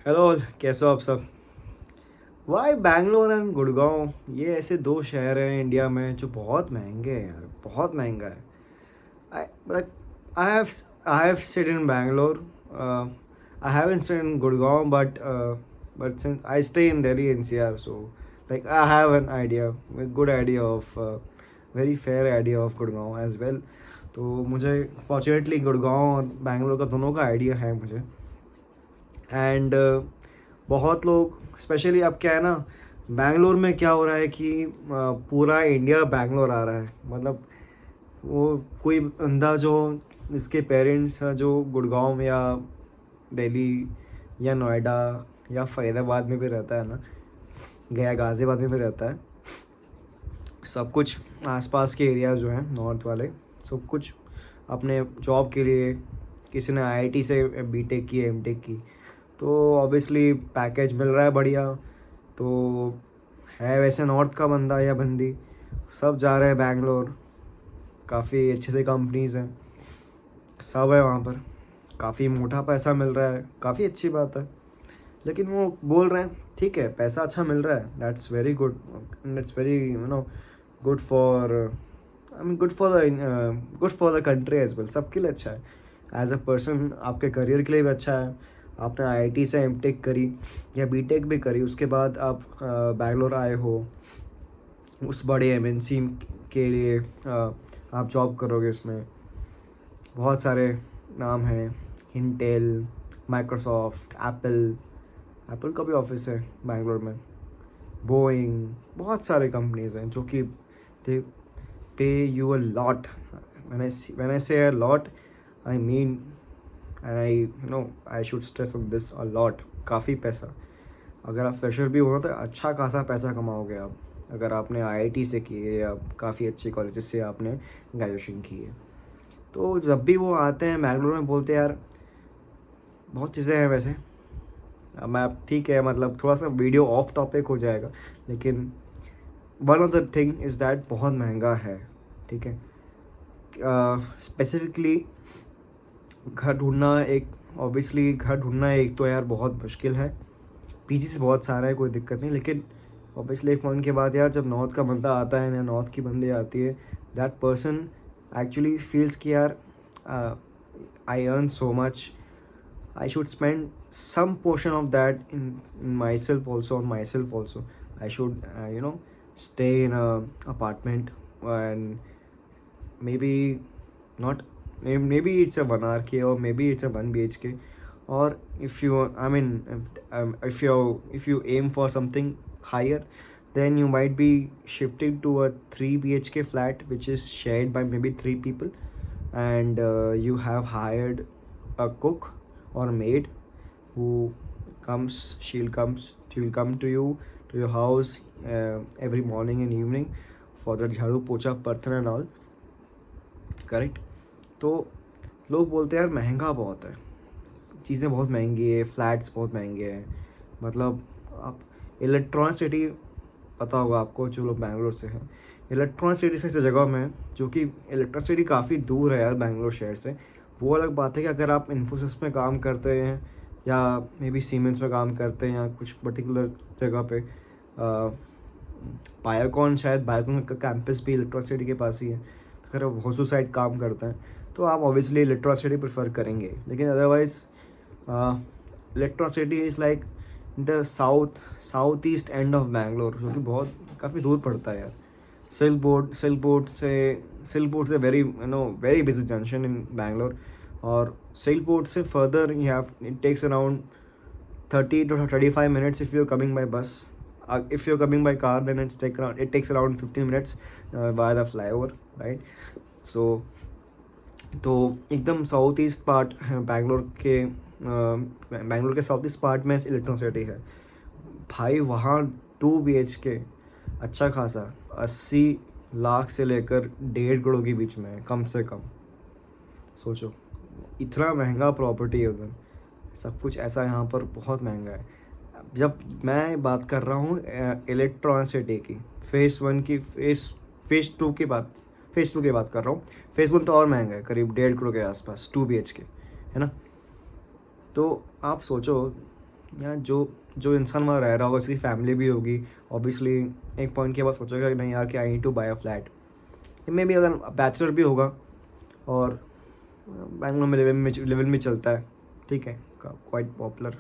Hello, कैसे हो आप सब? वाई बैंगलोर एंड गुड़गांव, ये ऐसे दो शहर हैं इंडिया में जो बहुत महंगे हैं यार, बहुत महंगा है। I like I have I have stayed in Bangalore, I haven't stayed in Gurgaon, but since I stay in Delhi NCR, so like I have an idea, good idea of very fair idea of Gurgaon as well. तो मुझे fortunately Gurgaon और बैंगलोर का दोनों का idea है मुझे। And बहुत लोग स्पेशली अब क्या है ना, बैंगलोर में क्या हो रहा है कि पूरा इंडिया बैंगलोर आ रहा है। मतलब वो कोई बंदा जो जिसके पेरेंट्स जो गुड़गांव या दिल्ली या नोएडा या फरीदाबाद में भी रहता है ना, गया गाज़ियाबाद में भी रहता है, सब कुछ आसपास के एरिया जो हैं नॉर्थ वाले, सब कुछ अपने जॉब के लिए, किसी ने आईआईटी से बीटेक की, एमटेक की, तो ऑब्वियसली पैकेज मिल रहा है बढ़िया। तो है वैसे नॉर्थ का बंदा या बंदी, सब जा रहे हैं बैंगलोर। काफ़ी अच्छे से कंपनीज हैं, सब है वहाँ पर, काफ़ी मोटा पैसा मिल रहा है, काफ़ी अच्छी बात है। लेकिन वो बोल रहे हैं ठीक है, पैसा अच्छा मिल रहा है, that's very good, that's very good for, I mean good for the country as well, सबके लिए अच्छा है। एज अ पर्सन आपके करियर के लिए भी अच्छा है। आपने आईआईटी से एमटेक करी या बीटेक भी करी, उसके बाद आप बैंगलोर आए हो, उस बड़े एमएनसी के लिए आप जॉब करोगे। उसमें बहुत सारे नाम हैं, इंटेल, माइक्रोसॉफ्ट, एप्पल, एप्पल का भी ऑफिस है बैंगलोर में, बोइंग, बहुत सारे कंपनीज हैं जो कि दे पे you a lot. when I say a lot, I mean, and I should stress on this a lot, काफ़ी पैसा। अगर आप फ्रेशर भी हो तो अच्छा खासा पैसा कमाओगे आप, अगर आपने आईआईटी से की है या काफ़ी अच्छे कॉलेजेस से आपने ग्रेजुएशन की है। तो जब भी वो आते हैं बैंगलोर में, बोलते हैं यार बहुत चीज़ें हैं वैसे। अब मैं ठीक है, मतलब थोड़ा सा वीडियो ऑफ टॉपिक हो जाएगा, लेकिन one of the thing is that बहुत महंगा है। ठीक है, स्पेसिफिकली घर ढूंढना एक, ऑब्वियसली घर ढूंढना एक तो यार बहुत मुश्किल है। पीजी से बहुत सारा है, कोई दिक्कत नहीं, लेकिन ऑब्वियसली एक पॉइंट के बाद यार जब नॉर्थ का बंदा आता है या नॉर्थ की बंदी आती है, दैट पर्सन एक्चुअली फील्स कि यार I earn so much, I should spend some portion of that in myself also, on myself also. I should, stay in a apartment, and maybe not, maybe it's a 1 RK or maybe it's a 1 BHK. Or if you, I mean, if you aim for something higher, then you might be shifting to a 3 BHK flat which is shared by maybe 3 people, and you have hired a cook or a maid who she will come to you, to your house, every morning and evening for the झाड़ू पोछा बर्तन and all, correct. तो लोग बोलते हैं यार महंगा बहुत है, चीज़ें बहुत महंगी है, फ्लैट्स बहुत महंगे हैं। मतलब आप इलेक्ट्रॉनिक सिटी, पता होगा आपको जो लोग बैंगलोर से हैं, इलेक्ट्रॉनिक सिटी से जगह में, जो कि इलेक्ट्रॉनिक सिटी काफ़ी दूर है यार बैंगलोर शहर से। वो अलग बात है कि अगर आप इन्फोसिस में काम करते हैं या मे बी सीमेंस में काम करते हैं या कुछ पर्टिकुलर जगह पे, बायोकॉन, शायद बायोकॉन का कैंपस भी इलेक्ट्रॉनिक सिटी के पास ही है। अगर आप होसू साइड काम करते हैं तो आप ऑब्वियसली इलेक्ट्रॉनिक सिटी प्रेफर करेंगे, लेकिन otherwise Electronic City is like the south east end of Bangalore, जो कि बहुत काफ़ी दूर पड़ता है यार। सिल्क बोर्ड से very busy junction in Bangalore, और सिल्क बोर्ड से further you have, it takes around 30 to 35 minutes if you're coming by bus. If you're coming by car, then it takes around 15 minutes via the flyover, right? So तो एकदम south east part है बैंगलोर के south east part में electronic city है भाई। वहाँ 2 BHK अच्छा खासा 80 लाख से लेकर 1.5 करोड़ के बीच में है, कम से कम। सोचो, इतना महंगा प्रॉपर्टी है उधर, सब कुछ ऐसा यहाँ पर बहुत महंगा है। जब मैं बात कर रहा हूँ इलेक्ट्रॉनिक सिटी की, फेज़ 1 की, फेज़ 2 की बात, फेज़ 2 की बात कर रहा हूँ। फेज़ 1 तो और महंगा है, करीब 1.5 करोड़ के आसपास, 2 BHK, है ना। तो आप सोचो या जो जो इंसान वहाँ रह रहा होगा उसकी फैमिली भी होगी, ऑब्वियसली एक पॉइंट के बाद सोचेगा कि नहीं यार कि I need to buy a flat. मे भी अगर बैचलर भी होगा और बैंगलोर में लेवल में चलता है, ठीक है, क्वाइट पॉपुलर,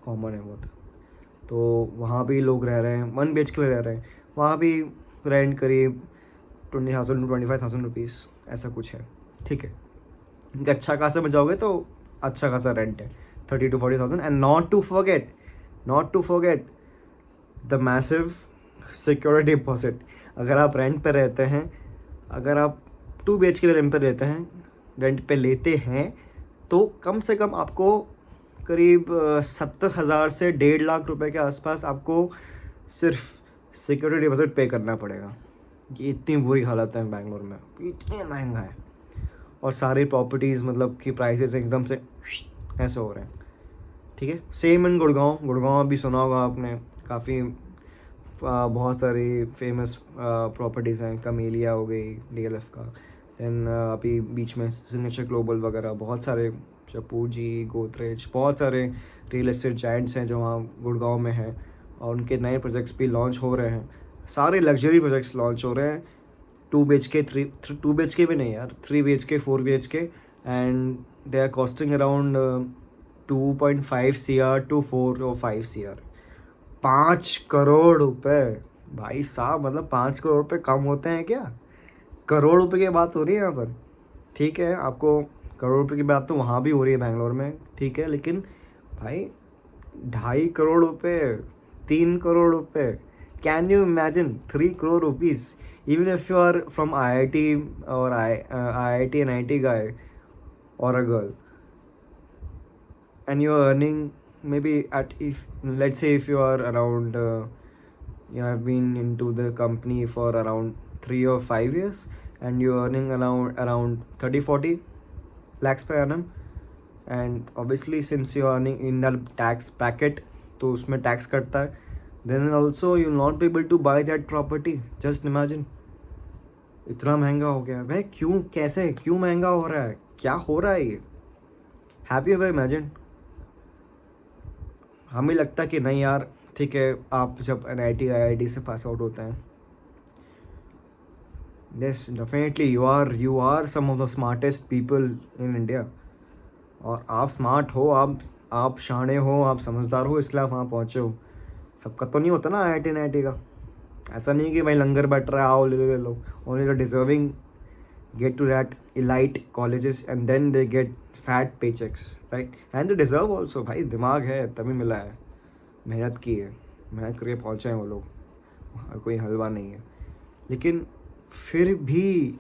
कॉमन है बहुत, तो वहाँ भी लोग रह रहे हैं, 1 BHK में रह रहे हैं, वहाँ भी रेंट करीब 20,000 to 25,000 रुपीज़ ऐसा कुछ है, ठीक है। कि अच्छा खासा में जाओगे तो अच्छा खासा रेंट है, 30 to 40,000। And not to forget the massive security deposit. अगर आप रेंट पे रहते हैं, अगर आप 2 BHK रेंट पे रहते हैं, रेंट पे लेते हैं, तो कम से कम आपको करीब 70,000 से 1.5 लाख रुपए के आसपास आपको सिर्फ सिक्योरिटी डिपॉजिट पे करना पड़ेगा। ये इतनी बुरी हालत है बैंगलोर में, इतने महंगा है। और सारी प्रॉपर्टीज़ मतलब कि प्राइसेस एकदम से ऐसे हो रहे हैं, ठीक है। सेम इन गुड़गांव भी सुना होगा आपने, काफ़ी बहुत सारी फेमस प्रॉपर्टीज़ हैं, कमेलिया हो गई DLF का, देन अभी बीच में सिग्नेचर ग्लोबल वगैरह, बहुत सारे चपूजी, गोदरेज, बहुत सारे रियल एस्टेट जायंट्स हैं जो वहाँ गुड़गांव में हैं, और उनके नए प्रोजेक्ट्स भी लॉन्च हो रहे हैं। सारे लग्जरी प्रोजेक्ट्स लॉन्च हो रहे हैं, 2 BHK 2 BHK भी नहीं यार, 3 BHK 4 BHK, and they are costing around 2.5 CR to 4 or 5 CR। 5 crore रुपए भाई साहब, मतलब 5 करोड़ रुपए कम होते हैं क्या? करोड़ रुपए की बात हो रही है यहाँ पर, ठीक है। आपको करोड़ रुपए की बात तो वहाँ भी हो रही है बैंगलोर में, ठीक है, लेकिन भाई 2.5 करोड़ रुपए, 3 करोड़ रुपए, can you imagine 3 crore rupees? even if you are from IIT or IIT and IT guy or a girl, and you are earning maybe at, if let's say if you are around you have been into the company for around 3 or 5 years, and you are earning around 30-40 lakhs per annum, and obviously since you are earning in that tax bracket, तो उसमें tax कटता है, then also you will not be able to buy that property. Just imagine, इतना महंगा हो गया है भाई, क्यों, कैसे, क्यों महंगा हो रहा है, क्या हो रहा है ये? Have you ever imagine? हमें लगता है कि नहीं यार, ठीक है, आप जब NIT IIT से पास आउट होते हैं, yes definitely you are some of the smartest people in India, और आप स्मार्ट हो, आप शाणे हो, आप समझदार हो, इसलिए आप वहाँ पहुँचे हो। सबका तो नहीं होता ना IIT NIT का, ऐसा नहीं कि भाई लंगर बैठ रहा है, आओ ले लो। Only the deserving get to that elite colleges, and then they get fat paychecks, right? And they deserve also, भाई दिमाग है तभी मिला है, मेहनत की है, मेहनत करके पहुँचे हैं वो लोग, कोई हलवा नहीं है। लेकिन फिर भी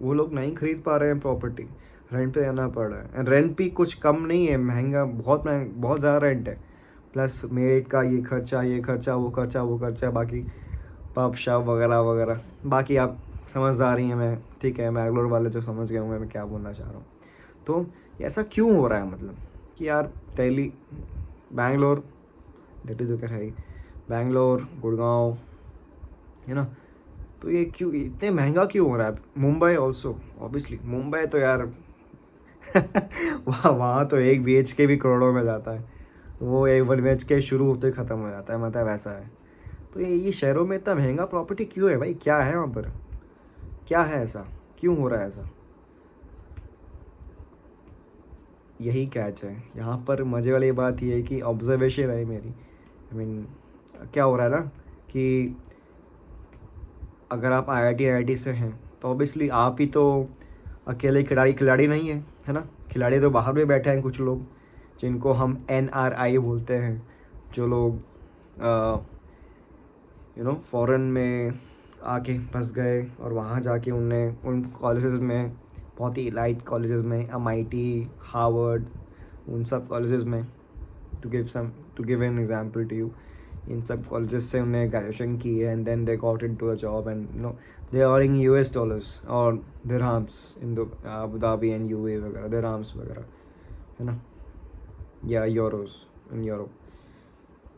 वो लोग नहीं खरीद पा रहे हैं प्रॉपर्टी, रेंट पे देना पड़ रहा है, एंड रेंट भी कुछ कम नहीं है, महंगा, बहुत महंगा, बहुत ज़्यादा रेंट है, प्लस मेड का ये खर्चा, वो खर्चा, बाकी पब शब वगैरह वगैरह, बाकी आप समझदार ही हैं, मैं ठीक है, बैंगलोर वाले जो समझ गए होंगे मैं क्या बोलना चाह रहा हूँ। तो ऐसा क्यों हो रहा है, मतलब कि यार दिल्ली, बैंगलोर, दिल्ली तो क्या है ही, बैंगलोर, गुड़गांव, है ना, तो ये क्यों इतने महंगा क्यों हो रहा है? मुंबई ऑल्सो, ऑब्वियसली मुंबई तो यार वहाँ तो 1 BHK भी करोड़ों में जाता है, वो 1 BHK शुरू होते ही ख़त्म हो जाता है, मतलब ऐसा है। तो ये शहरों में इतना महंगा प्रॉपर्टी क्यों है भाई? क्या है वहाँ पर, क्या है ऐसा, क्यों हो रहा है ऐसा? यही कैच है यहाँ पर। मज़े वाली बात ये है कि ऑब्जर्वेशन है मेरी, आई मीन क्या हो रहा है ना कि अगर आप IIT से हैं तो ऑब्वियसली आप ही तो अकेले खिलाड़ी नहीं है ना, खिलाड़ी तो बाहर भी बैठे हैं कुछ लोग, जिनको हम NRI बोलते हैं, जो लोग फॉरेन में आके फंस गए, और वहाँ जाके उनने उन कॉलेजेस में, बहुत ही लाइट कॉलेजेस में, MIT, हार्वर्ड, उन सब कॉलेजेस में, to give an example to you, इन सब कॉलेजेस से उन्हें ग्रेजुएशन की है, and then they got into a job, and they are earning US dollars और dirhams in Abu Dhabi and UAE वगैरह, दिरहम्स वगैरह, है ना, या यूरोस इन यूरोप।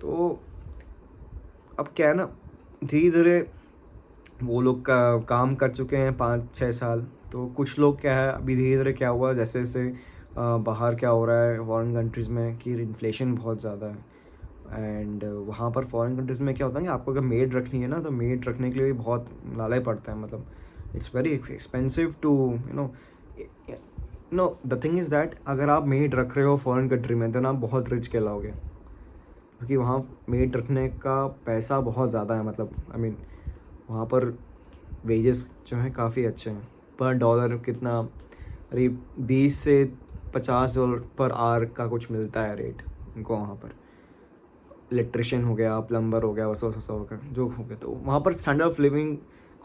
तो अब क्या है ना, धीरे धीरे वो लोग का काम कर चुके हैं 5-6 साल, तो कुछ लोग क्या है, अभी धीरे धीरे क्या हुआ, जैसे जैसे बाहर क्या हो रहा है फॉरेन कंट्रीज़ में कि इन्फ्लेशन बहुत ज़्यादा है, एंड वहाँ पर फॉरेन कंट्रीज़ में क्या होता है कि आपको अगर मेड रखनी है ना, तो मेड रखने के लिए भी बहुत नाला ही पड़ता है, मतलब it's very expensive to no the thing is that अगर आप मेड रख रहे हो फॉरेन कंट्री में, देन आप बहुत रिच कहलाओगे, क्योंकि वहाँ मेड रखने का पैसा बहुत ज़्यादा है, मतलब आई मीन वहाँ पर वेजेस जो हैं काफ़ी अच्छे हैं। पर डॉलर कितना, अरे 20 से 50 डॉलर पर आवर का कुछ मिलता है रेट उनको वहाँ पर। इलेक्ट्रिशियन हो गया, प्लम्बर हो गया, वैसा वैसा होगा जो हो गया, तो वहाँ पर standard of living,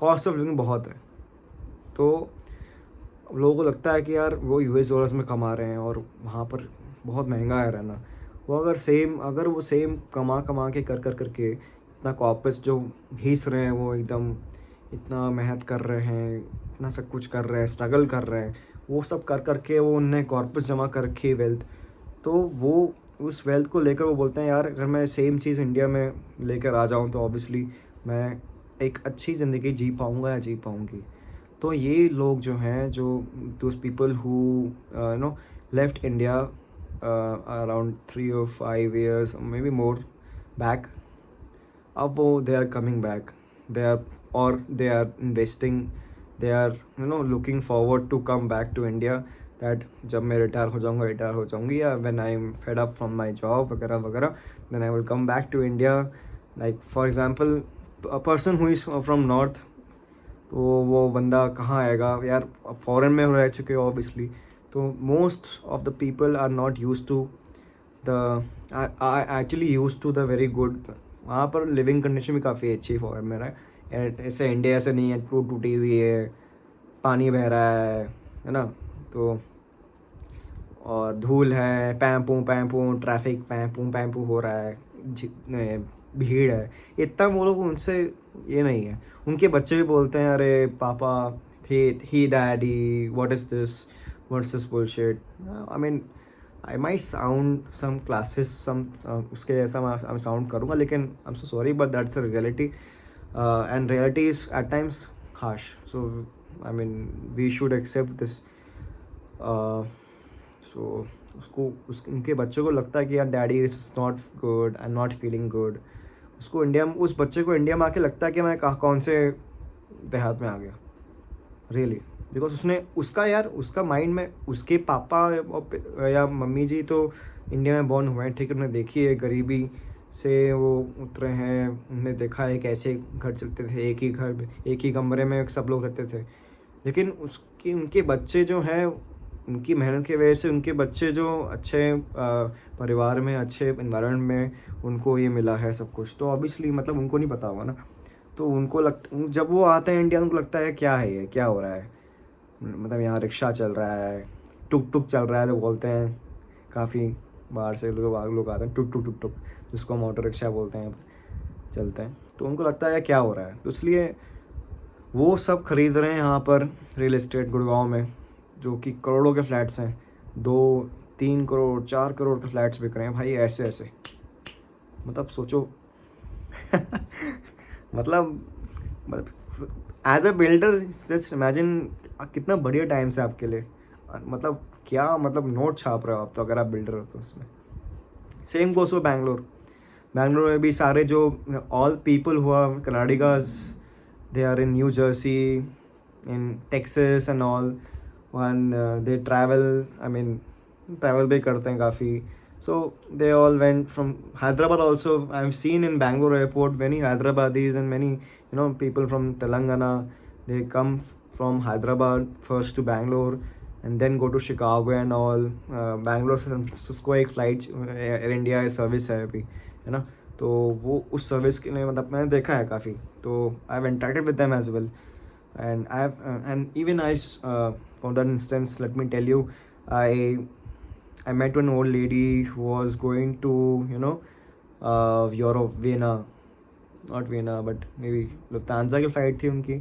cost of living बहुत है। तो लोगों को लगता है कि यार वो यूएस डॉलर्स में कमा रहे हैं और वहाँ पर बहुत महंगा है रहना। वो अगर वो सेम कमा कमा के कर करके इतना कॉर्पस जो घिस रहे हैं, वो एकदम इतना मेहनत कर रहे हैं, इतना सब कुछ कर रहे हैं, स्ट्रगल कर रहे हैं, वो सब कर करके वो उनने कॉर्पस जमा कर रखी वेल्थ, तो वो उस वेल्थ को लेकर वो बोलते हैं यार अगर मैं सेम चीज़ इंडिया में लेकर आ जाऊँ तो ऑब्वियसली मैं एक अच्छी ज़िंदगी जी पाऊँगा या जी पाऊँगी। तो ये लोग जो हैं, जो those people who no left India around 3 or 5 years maybe more back, अब वो they are coming back, they are और they are investing, they are looking forward to come back to India, that जब मैं retire हो जाऊँगी या when I am fed up from my job वगैरह वगैरह, then I will come back to India. Like for example a person who is from north, तो वो बंदा कहाँ आएगा यार, फॉरेन में रह चुके हो ऑब्वियसली, तो most of the people are not use to the actually use to the very good, वहाँ पर लिविंग कंडीशन भी काफ़ी अच्छी फॉरेन में रहा है। ऐसे इंडिया ऐसे नहीं है, टूटी हुई है, पानी बह रहा है ना, तो और धूल है, पैंपू ट्रैफिक पैंपू हो रहा है, भीड़ है, इतना वो लोग उनसे ये नहीं है। उनके बच्चे भी बोलते हैं अरे पापा, hi daddy what is this bullshit. I mean I might sound some classes some उसके जैसा मैं साउंड करूँगा, लेकिन I am so sorry but that's a reality, and reality is at times harsh, so I mean we should accept this. So उनके बच्चों को लगता है कि यार daddy this is not good, I am not feeling good. उस बच्चे को इंडिया में आके लगता है कि मैं कौन से देहात में आ गया, रियली, बिकॉज उसका माइंड में उसके पापा या मम्मी जी तो इंडिया में बॉर्न हुए हैं, ठीक है, उन्हें देखी है गरीबी से वो उतरे हैं, उन्हें देखा है कैसे घर चलते थे, एक ही कमरे में सब लोग रहते थे, लेकिन उनके बच्चे जो हैं, उनकी मेहनत की वजह से उनके बच्चे जो अच्छे परिवार में, अच्छे इन्वायरमेंट में उनको ये मिला है सब कुछ, तो ऑब्वियसली मतलब उनको नहीं पता होगा ना, तो जब वो आते हैं इंडिया, उनको लगता है क्या है ये, क्या हो रहा है, मतलब यहाँ रिक्शा चल रहा है, टुक टुक चल रहा है, तो बोलते हैं काफ़ी बाहर से लोग आते हैं, टुक टुक टुक टुक, जिसको हम ऑटो रिक्शा बोलते हैं, चलते हैं, तो उनको लगता है क्या हो रहा है, तो इसलिए वो सब खरीद रहे हैं यहाँ पर रियल एस्टेट गुड़गांव में, जो कि करोड़ों के फ्लैट्स हैं, 2-3 करोड़ 4 करोड़ के फ्लैट्स बिक रहे हैं भाई, ऐसे ऐसे, मतलब सोचो। मतलब as a builder just imagine कितना बढ़िया टाइम्स है आपके लिए, मतलब क्या, मतलब नोट छाप रहे हो आप तो, अगर आप बिल्डर हो तो उसमें। सेम गोस फॉर बैंगलोर में भी सारे जो ऑल पीपल हुआ कनाडिगाज, they are in New Jersey, in Texas and all, and they travel, I mean travel भी करते हैं काफ़ी, so they all went from Hyderabad also. I've seen in Bangalore airport many Hyderabadis and many people from Telangana, they come from Hyderabad first to Bangalore and then go to Chicago and all. Bangalore से San Francisco एक flight air India service है अभी, है ना, तो वो उस service के लिए मतलब मैंने देखा है काफ़ी, तो I have interacted with them as well, and even I for that instance let me tell you, I met one old lady who was going to Europe, Vienna, not Vienna but maybe Lufthansa की flight थी उनकी,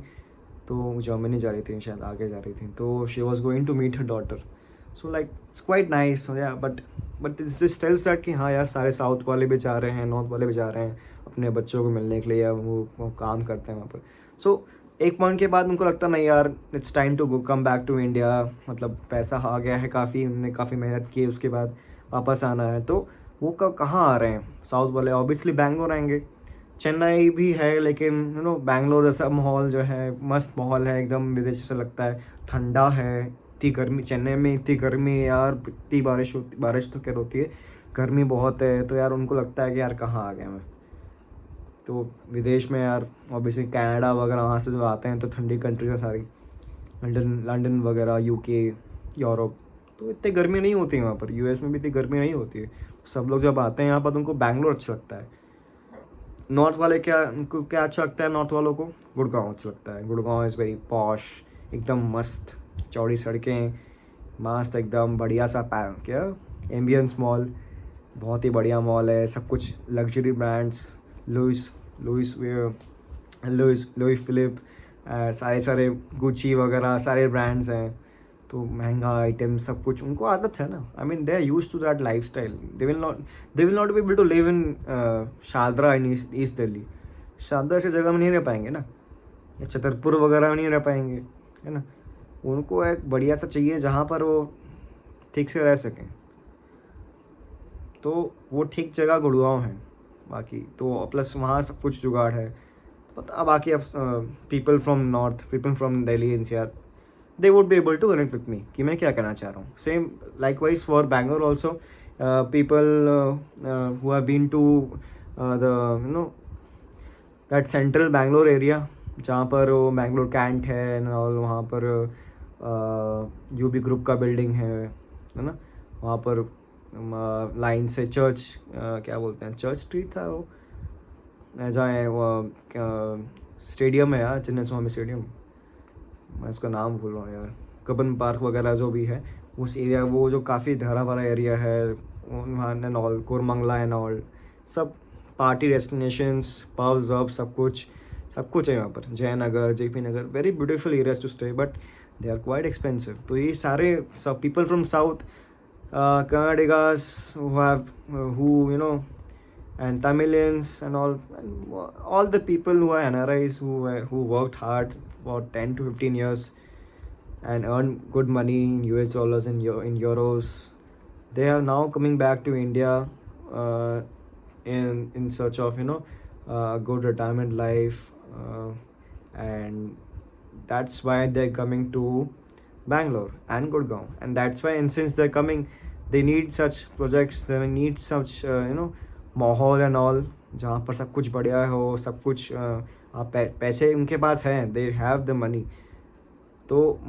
तो Germany जा रही थी शायद, आगे जा रही थी, तो she was going to meet her daughter, so like it's quite nice yeah, but this tells that कि हाँ यार सारे साउथ वाले भी जा रहे हैं, नॉर्थ वाले भी जा रहे हैं अपने बच्चों को मिलने के लिए, या वो काम करते हैं वहाँ पर, सो एक पॉइंट के बाद उनको लगता नहीं यार it's time to come back to India, मतलब पैसा आ गया है काफ़ी, उन्होंने काफ़ी मेहनत की, उसके बाद वापस आना है, तो वो कहाँ आ रहे हैं साउथ वाले? ऑब्वियसली बैंगलोर आएंगे। चेन्नई भी है, लेकिन बैंगलोर जैसा माहौल जो है, मस्त माहौल है एकदम, विदेश जैसा लगता है, ठंडा है। इतनी गर्मी चेन्नई में, इतनी गर्मी है यार, इतनी बारिश तो क्या होती है, गर्मी बहुत है, तो यार उनको लगता है कि यार कहाँ आ गया मैं। तो विदेश में यार ऑब्वियसली कनाडा वगैरह वहाँ से जो आते हैं, तो ठंडी कंट्रीज है सारी, लंदन लंदन वगैरह, यूके, यूरोप, तो इतनी गर्मी नहीं होती है वहाँ पर। यूएस में भी इतनी गर्मी नहीं होती है। सब लोग जब आते हैं यहाँ पर, तो उनको बैंगलोर अच्छा लगता है। नॉर्थ वाले क्या, उनको क्या अच्छा लगता है नॉर्थ वालों को? गुड़गांव अच्छा लगता है। गुड़गांव इज़ वेरी पॉश, एकदम मस्त, चौड़ी सड़कें, मस्त एकदम बढ़िया सा क्या एम्बियंस मॉल, बहुत ही बढ़िया मॉल है, सब कुछ luxury brands, Louis Louis Louis Louis Philippe, सारे सारे गुची वगैरह सारे ब्रांड्स हैं। तो महंगा आइटम सब कुछ, उनको आदत है ना। I mean they are use to that lifestyle. They will not be able to live in Shahdara in East Delhi. Shahdara ऐसी जगह में नहीं रह पाएंगे ना, या छतरपुर वगैरह में नहीं रह पाएंगे, है ना। उनको एक बढ़िया सा चाहिए जहाँ पर वो ठीक से रह सकें, तो वो ठीक जगह गुड़गांव है। बाकी तो प्लस वहाँ सब कुछ जुगाड़ है। पता बाकी अब people from north, people from Delhi NCR, they would be able to connect with me कि मैं क्या कहना चाह रहा हूँ। Same likewise for Bangalore also, people who have been to the that central Bangalore area, जहाँ पर वो बैंगलोर कैंट है और वहाँ पर यूबी ग्रुप का बिल्डिंग है ना। वहाँ पर लाइन से चर्च, क्या बोलते हैं, चर्च स्ट्रीट था वो, जहाँ वो स्टेडियम है यार, चिन्ना स्वामी स्टेडियम, मैं उसका नाम भूल रहा हूँ यार, कबन पार्क वगैरह जो भी है, उस एरिया, वो जो काफ़ी हरा भरा एरिया है वहाँ and all, Koramangala and all, सब पार्टी डेस्टिनेशंस, पब्स वब, सब कुछ है यहाँ पर। Jayanagar, JP Nagar, very beautiful areas to stay, but they are quite expensive. तो ये सारे सब people from south, Kannadigas who and Tamilians and all the people who are NRIs, who worked hard for 10 to 15 years and earned good money in US dollars and in euros, they are now coming back to India uh, in search of a good retirement life, and that's why they're coming to Bangalore and Gurgaon. And that's why, and since they're coming, they need such projects, they need such माहौल and all, जहाँ पर सब कुछ बढ़िया हो, सब कुछ आप पैसे उनके पास हैं, दे हैव द मनी। तो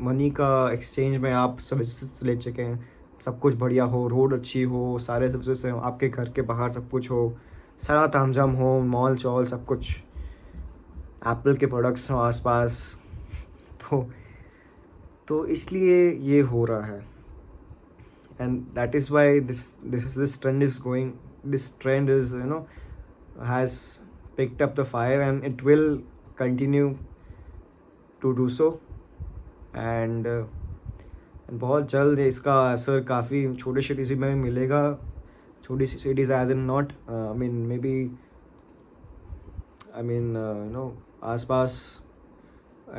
मनी का एक्सचेंज में आप सर्विसेज ले सकें, सब कुछ बढ़िया हो, रोड अच्छी हो, सारे सर्विसेज आपके घर के बाहर सब कुछ हो, सारा तामझाम हो, मॉल चॉल सब कुछ, एप्पल के प्रोडक्ट्स हो आसपास। तो इसलिए ये हो रहा है, and that is why this trend is going, this trend is has picked up the fire, and it will continue to do so, and बहुत जल्द इसका असर काफ़ी छोटे सिटीज़ में मिलेगा। छोटी cities as in not, I mean आसपास,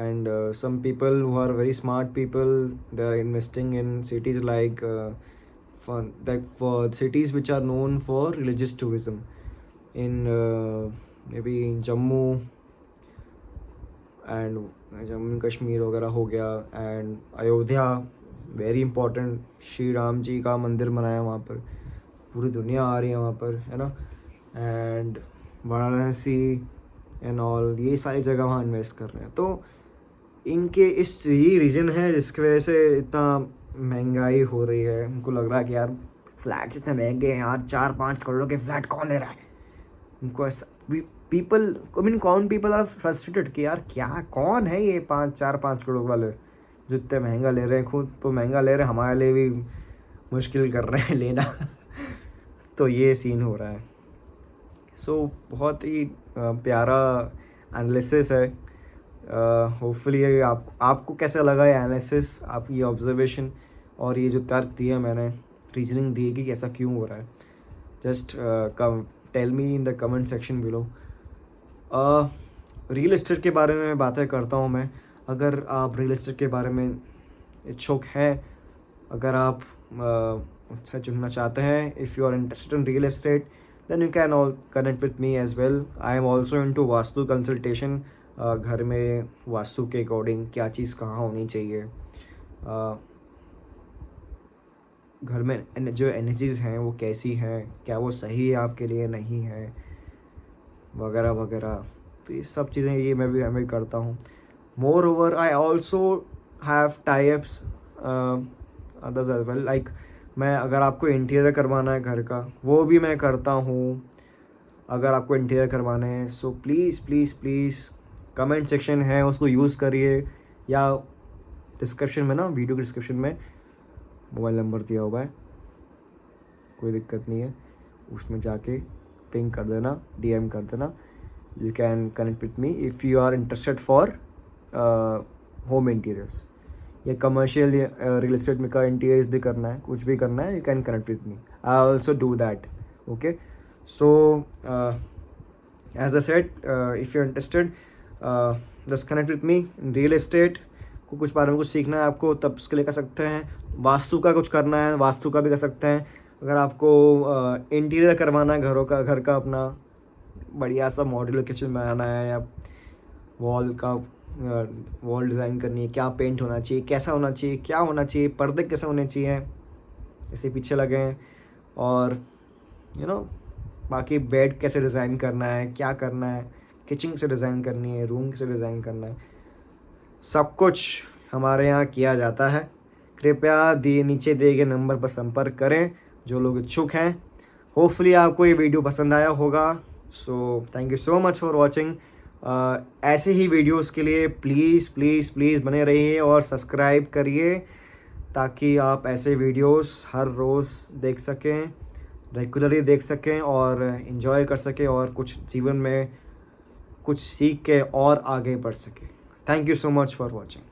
and some people who are very smart people, they are investing in cities like for cities which are known for religious tourism, in maybe in Jammu and Kashmir वगैरह हो गया, and Ayodhya, very important, Shri Ram ji का मंदिर बनाया वहाँ पर, पूरी दुनिया आ रही है वहाँ पर, है ना। एंड वाराणसी एंड ऑल, ये सारी जगह वहाँ इन्वेस्ट कर रहे हैं। तो इनके यही रीज़न है जिसकी वजह से इतना महंगाई हो रही है। उनको लग रहा है कि यार फ्लैट्स इतने महंगे हैं यार, 4-5 करोड़ के फ्लैट कौन ले रहा है। उनको ऐसा कौन पीपल आर फ्रस्ट्रेटेड कि यार क्या, कौन है ये 4-5 करोड़ वाले जो इतने महंगा ले रहे हैं, खुद तो महंगा ले रहे हैं, हमारे लिए भी मुश्किल कर रहे हैं लेना। तो ये सीन हो रहा है। सो बहुत ही प्यारा एनालिसिस है। होपफुली आपको कैसा लगा ये एनालिसिस, आपकी ऑब्जर्वेशन, और ये जो तर्क दिया मैंने, रीजनिंग दी कि ऐसा क्यों हो रहा है, just tell me in the comment section below. Real estate के बारे में बातें करता हूँ मैं। अगर आप रियल एस्टेट के बारे में इच्छुक हैं अगर आप अच्छा चुनना चाहते हैं, if you are interested in real estate, then you can all connect with me as well. I am also into vastu consultation. घर में वास्तु के अकॉर्डिंग क्या चीज़ कहाँ होनी चाहिए, घर में जो एनर्जीज़ हैं वो कैसी हैं, क्या वो सही है आपके लिए, नहीं है, वगैरह वगैरह। तो ये सब चीज़ें ये मैं भी करता हूँ। Moreover I also have types others as well, like मैं अगर आपको इंटीरियर करवाना है घर का, वो भी मैं करता हूँ। अगर आपको इंटीरियर करवाना है so please please please comment section है उसको यूज़ करिए, या डिस्क्रिप्शन में ना, वीडियो के डिस्क्रिप्शन में मोबाइल नंबर दिया हुआ है, कोई दिक्कत नहीं है, उसमें जाके पिंग कर देना, डीएम कर देना। You can connect with me if you are interested for home interiors, या कमर्शियल रियल एस्टेट में का इंटीरियर्स भी करना है, कुछ भी करना है, you can connect with me, I also do that. Okay, so as I said, if you are interested just connect with me in real estate. को कुछ बारे में कुछ सीखना है आपको, तब उसके लिए कर सकते हैं। वास्तु का कुछ करना है, वास्तु का भी कर सकते हैं। अगर आपको इंटीरियर करवाना है घर का अपना बढ़िया सा मॉड्यूलर किचन बनाना है, या वॉल डिज़ाइन करनी है, क्या पेंट होना चाहिए, कैसा होना चाहिए, क्या होना चाहिए, पर्दे कैसे होने चाहिए, ऐसे पीछे लगे हैं, और बाकी बेड कैसे डिज़ाइन करना है, क्या करना है, किचन से डिज़ाइन करनी है, रूम से डिज़ाइन करना है, सब कुछ हमारे यहाँ किया जाता है। कृपया नीचे दिए गए नंबर पर संपर्क करें जो लोग इच्छुक हैं। होपफुली आपको ये वीडियो पसंद आया होगा। So thank you so much for watching. ऐसे ही वीडियोस के लिए प्लीज़ प्लीज़ प्लीज़ बने रहिए और सब्सक्राइब करिए, ताकि आप ऐसे वीडियोस हर रोज़ देख सकें, रेगुलरली देख सकें और इन्जॉय कर सकें, और कुछ जीवन में कुछ सीख के और आगे बढ़ सकें। Thank you so much for watching.